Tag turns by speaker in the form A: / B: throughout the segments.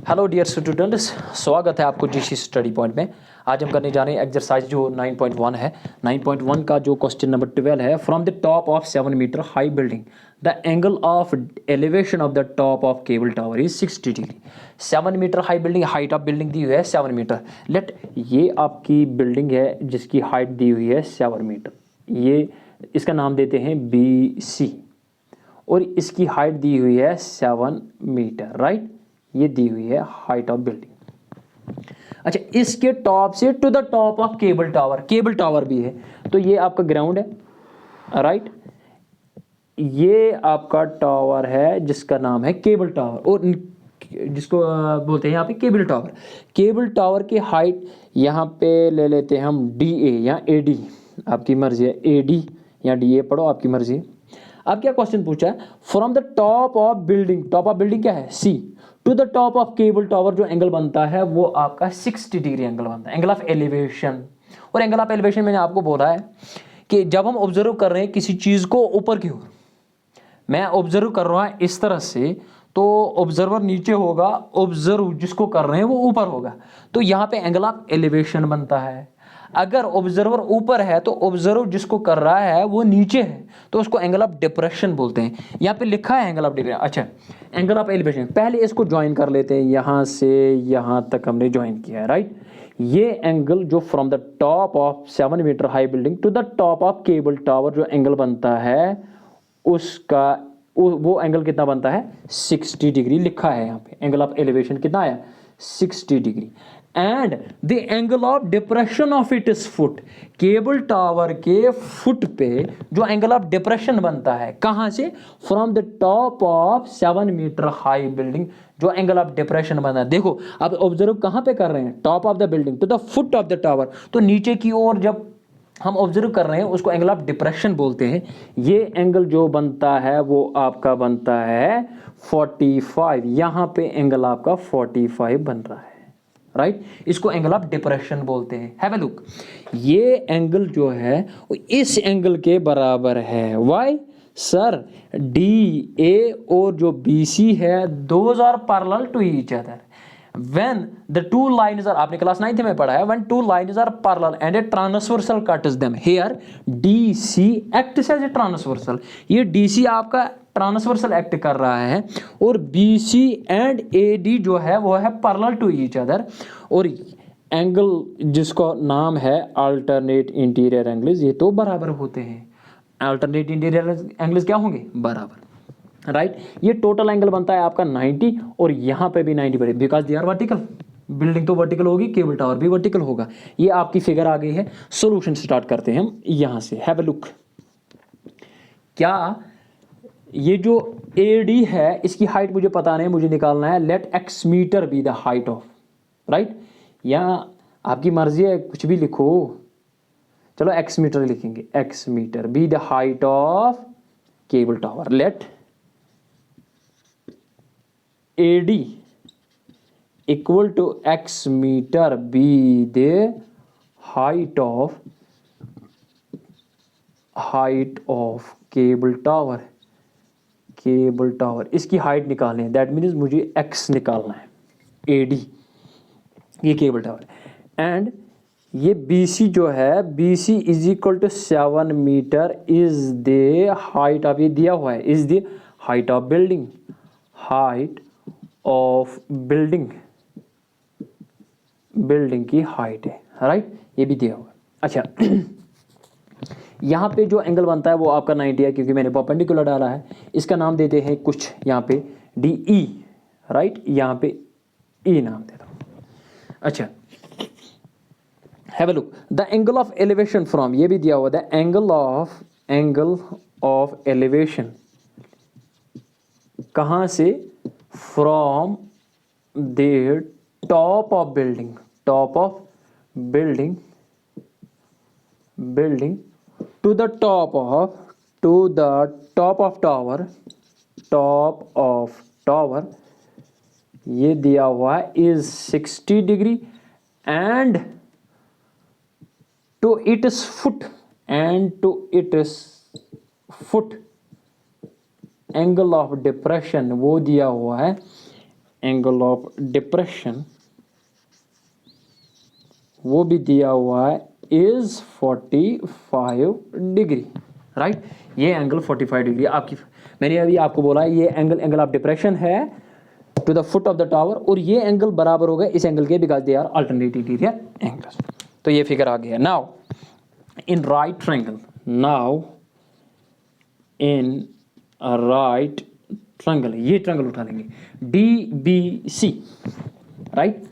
A: Hello dear students, स्वागत है आपको जीसी स्टडी पॉइंट में। आज हम करने जा रहे हैं एक्सरसाइज जो 9.1 है। 9.1 का जो क्वेश्चन नंबर 12 है, from the top of 7 metre high building the angle of elevation of the top of cable tower is 60 degree. 7 metre high building, height of building दी हुई है 7 मीटर। लेट ये आपकी बिल्डिंग है जिसकी हाइट दी हुई है 7 मीटर। ये इसका नाम देते हैं BC और इसकी हाइट दी हुई है 7 मीटर, राइट। ये दी हुई है हाइट ऑफ बिल्डिंग। अच्छा, इसके टॉप से to the top of cable tower, cable tower भी है, तो ये आपका ग्राउंड है, राइट। ये आपका टावर है जिसका नाम है केबल टावर और जिसको बोलते हैं यहाँ पे केबल टावर। केबल टावर की हाइट यहाँ पे ले लेते हैं हम DA या AD, आपकी मर्जी है, AD या DA पढ़ो, आपकी मर्जी है। अब क्या क्वेश्चन पूछा है, from the top of building, top of building क्या है C, to the top of cable tower जो एंगल बनता है वो आपका 60 डिग्री एंगल बनता है, एंगल ऑफ एलिवेशन। और एंगल ऑफ एलिवेशन मैंने आपको बोला है कि जब हम ऑब्जर्व कर रहे हैं किसी चीज को ऊपर की ओर, मैं ऑब्जर्व कर रहा हूं इस तरह से, तो ऑब्जर्वर नीचे होगा, ऑब्जर्व जिसको कर रहे हैं वो ऊपर होगा, तो यहाँ पे एंगल ऑफ एलिवेशन बनता है। अगर ऑब्जर्वर ऊपर है तो ऑब्जर्व जिसको कर रहा है वो नीचे है, तो उसको एंगल ऑफ डिप्रेशन बोलते हैं। यहाँ पे लिखा है एंगल ऑफ डिप्रेशन। अच्छा, एंगल ऑफ एलिवेशन पहले इसको ज्वाइन कर लेते हैं, यहाँ से यहाँ तक हमने ज्वाइन किया है, राइट। ये एंगल जो from the top of 7 metre high building to the top of cable tower जो एंगल बनता है उसका वो एंगल कितना बनता है 60 डिग्री। लिखा है यहाँ पे एंगल ऑफ एलिवेशन कितना आया 60 degree. And the angle of depression of it is foot, cable tower के फुट पे जो एंगल ऑफ डिप्रेशन बनता है कहां से, from the top of 7 metre high building जो एंगल ऑफ डिप्रेशन बना है। देखो अब ऑब्जर्व कहां पे कर रहे हैं, top of the building to the foot of the tower, तो नीचे की ओर जब हम ऑब्जर्व कर रहे हैं उसको एंगल ऑफ डिप्रेशन बोलते हैं। ये एंगल जो बनता है वो आपका बनता है 45, यहां पे एंगल आपका 45 बन रहा है, राइट। इसको एंगल ऑफ डिप्रेशन बोलते हैं। हैव अ लुक, ये एंगल जो है वो इस एंगल के बराबर है। व्हाई सर, DA और जो BC है those are parallel to each other when the two lines are, आपने क्लास 9th में पढ़ा है, when two lines are parallel and a transversal cuts them, here DC acts as a transversal। ये DC आपका transversal act कर रहा है और BC एंड AD जो है वो है पैरेलल टू ईच अदर। और एंगल जिसका नाम है अल्टरनेट इंटीरियर एंगल्स, ये तो बराबर होते हैं। अल्टरनेट इंटीरियर एंगल्स क्या होंगे, बराबर, राइट। ये टोटल एंगल बनता है आपका 90 और यहाँ पे भी 90 पड़े, because they are vertical. Building तो वर्टिकल होगी, केबल टावर भी वर्टिकल होगा। ये आपकी फिगर आ गई है। सॉल्यूशन स्टार्ट करते हैं हम यहाँ से। हैव अ लुक, क्या ये जो AD है इसकी हाइट मुझे पता नहीं, मुझे निकालना है। Let x metre be the height of, right. या आपकी मर्जी है कुछ भी लिखो, चलो x मीटर लिखेंगे, x metre be the height of cable tower. Let AD equal to x meter be the height of cable tower, cable tower. इसकी हाइट निकालें, दैट मीन्स मुझे x निकालना है, AD ये केबल टावर। एंड ये BC जो है, BC is equal to 7 metre is the height of, ये दिया हुआ है, is the height of building, height of building, building की हाइट है, राइट। ये भी दिया हुआ। अच्छा यहाँ पे जो एंगल बनता है वो आपका 90 है क्योंकि मैंने परपेंडिकुलर डाला है। इसका नाम देते हैं कुछ यहाँ पे DE, राइट। यहाँ पे E नाम देता हूँ। अच्छा, have a look, the angle of elevation from, ये भी दिया हुआ, द एंगल ऑफ एलिवेशन कहाँ से, from the top of building, top of building, building to the top of tower, top of tower, ये दिया हुआ है is 60 degree and to it is foot, and to it is foot angle of depression वो दिया हुआ है angle of depression वो भी दिया हुआ है इज 45 डिग्री, राइट। ये एंगल 45 डिग्री आपकी, मैंने अभी आपको बोला ये एंगल ऑफ डिप्रेशन है to the foot of the tower, और ये एंगल बराबर होगा इस एंगल के, because they are alternate interior angles. तो ये फिगर आ गया। Now in right triangle, now in right triangle, ये ट्रायंगल उठा लेंगे D B C, right,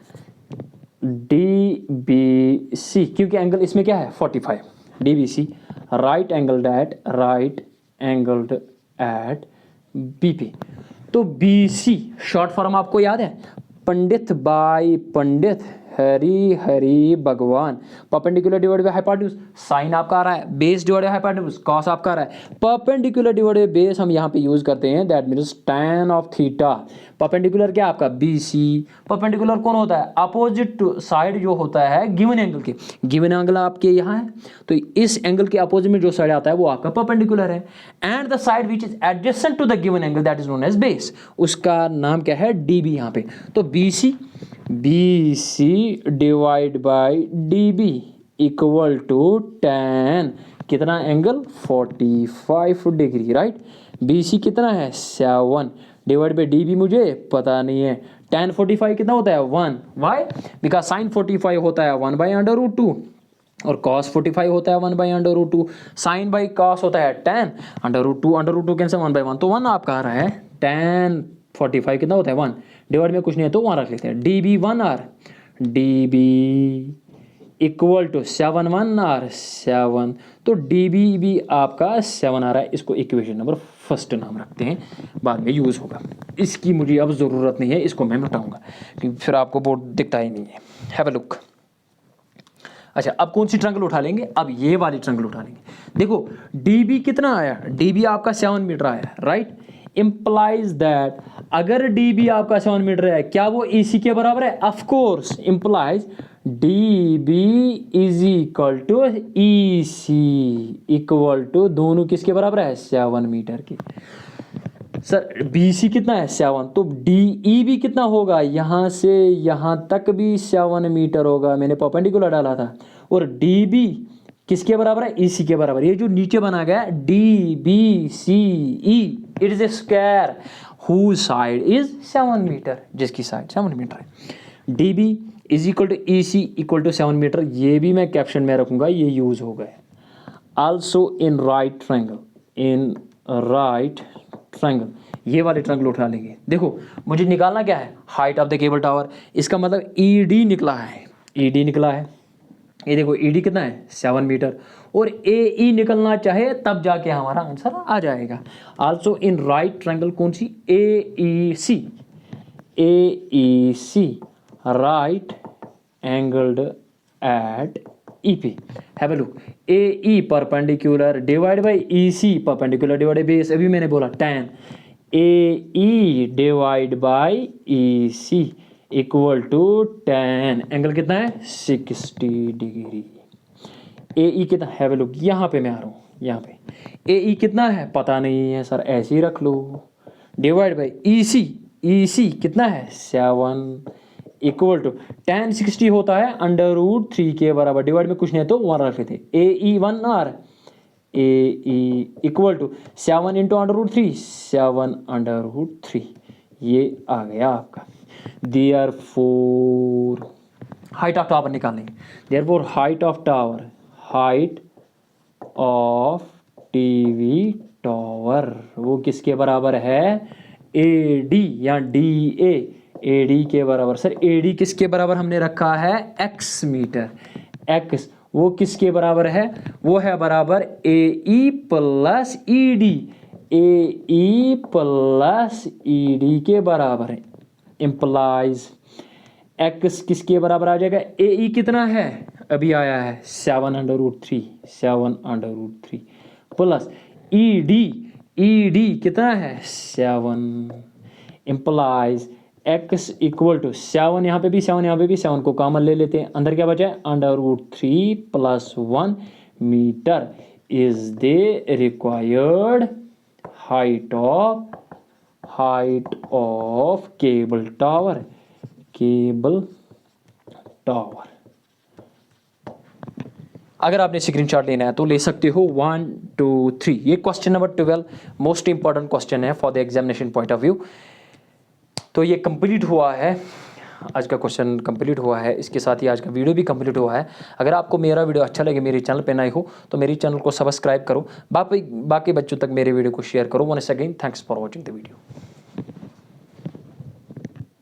A: D B C, क्योंकि एंगल इसमें क्या है 45, D B C right angled at B P. तो बी सी शॉर्ट फॉर्म आपको याद है, पंडित बाई पंडित हरि हरि भगवान, perpendicular divide by hypotenuse, sine आपका आ रहा है, base divide by hypotenuse cos आपका आ रहा है, परपेंडिकुलर डिवाइड बाय बेस हम यहाँ पे यूज करते हैं, that means tan of theta. Perpendicular क्या आपका बी सी, परपेंडिकुलर कौन होता है अपोजिट साइड जो होता है गिवन एंगल के, गिवन एंगल आपके यहाँ है तो इस एंगल के अपोजिट में जो साइड आता है वो आपका परपेंडिकुलर है, and the side which is adjacent to the given angle that is known as base, उसका नाम क्या है डी बी यहाँ पे। तो B C divide by D B equal to tan कितना angle 45 degree, right. B C कितना है 7 डिवाइड बाई डी बी मुझे पता नहीं है, tan 45 कितना होता है 1, वाई बिकॉज साइन 45 होता है 1 बाई अंडर रूट 2 और cos 45 होता है 1 by under root 2, sine by cos होता है tan under root 2 cancel 1 by 1, तो 1 आपका आ रहा है tan 45 कितना होता है 1 डिवाइड में कुछ नहीं है तो वहाँ रख लेते हैं, D B 1 R, D B equal to 7 1 R 7, तो डी बी भी आपका 7 आ रहा है, इसको इक्वेशन नंबर फर्स्ट नाम रखते हैं, बाद में यूज़ होगा, इसकी मुझे अब ज़रूरत नहीं है, इसको मैं मिटाऊंगा क्योंकि फिर आपको बोर्ड दिखता ही नहीं है। Have a look. अच्छा अब कौन सी ट्रायंगल उठा लेंगे, अब ये वाली ट्रायंगल उठा लेंगे। देखो डी बी कितना आया, डी बी आपका 7 मीटर आया, राइट, इंप्लाइज दैट अगर डी बी आपका 7 मीटर है क्या वो ई सी के बराबर है, of course implies D B is equal to E C equal to दोनों किसके बराबर है 7 मीटर के। सर बी सी कितना है 7, तो डी ई भी कितना होगा, यहाँ से यहाँ तक भी 7 मीटर होगा, मैंने परपेंडिकुलर डाला था, और डी बी किसके बराबर है ई सी के बराबर। ये जो नीचे बना गया D B C E it is a square who side is 7 metre, जिसकी साइड 7 मीटर है। D B is equal to E C equal to 7 metre, ये भी मैं कैप्शन में रखूंगा, ये यूज हो गए। Also in right triangle, in right triangle, ये वाले ट्रायंगल उठा लेंगे। देखो मुझे निकालना क्या है height of the cable tower, इसका मतलब ई डी निकला है, ई डी निकला है, ये देखो ई डी कितना है 7 मीटर, और ए ई निकलना चाहे तब जाके हमारा आंसर आ जाएगा। आल्सो इन राइट ट्रायंगल कौन सी A E C right angled at E P. Have a look, A E perpendicular divide by E C perpendicular divide by base, अभी मैंने बोला tan A E divide by E C equal to tan angle कितना है 60 degree. ए ई कितना, have a look, यहाँ पे मैं आ रहा हूँ, यहाँ पे ए ई कितना है पता नहीं है सर, ऐसे ही रख लो, डिवाइड बाई ई सी कितना है 7 इक्वल टू tan 60 होता है अंडर रूट 3 के बराबर, डिवाइड में कुछ नहीं है तो 1 रख लेते, A E 1 R, A E equal to 7 into under root 3 7 under root 3, ये आ गया आपका। देयरफॉर हाइट ऑफ टावर निकालेंगे, therefore height of TV tower वो किसके बराबर है ए डी या डी ए डी के बराबर। सर ए डी किसके बराबर हमने रखा है एक्स मीटर, एक्स वो किसके बराबर है, वो है बराबर ए ई प्लस ई डी, ए ई प्लस ई डी के बराबर है, इम्प्लाइज एक्स किसके बराबर आ जाएगा, ए ई कितना है अभी आया है 7 under root 3 plus E D कितना है 7, इम्प्लाइज एक्स इक्वल टू 7, यहाँ पे भी 7 को कॉमन ले लेते हैं, अंदर क्या बचा है under root 3 plus 1 metre is the required height of height of cable tower, cable tower. अगर आपने स्क्रीनशॉट लेना है तो ले सकते हो। 1 2 3, ये question number 12 most important question है for the examination point of view. तो ये कंप्लीट हुआ है, आज का क्वेश्चन कंप्लीट हुआ है, इसके साथ ही आज का वीडियो भी कंप्लीट हुआ है। अगर आपको मेरा वीडियो अच्छा लगे, मेरे चैनल पे नए हो तो मेरे चैनल को सब्सक्राइब करो, बाकी बच्चों तक मेरे वीडियो को शेयर करो। Once again thanks for watching the video.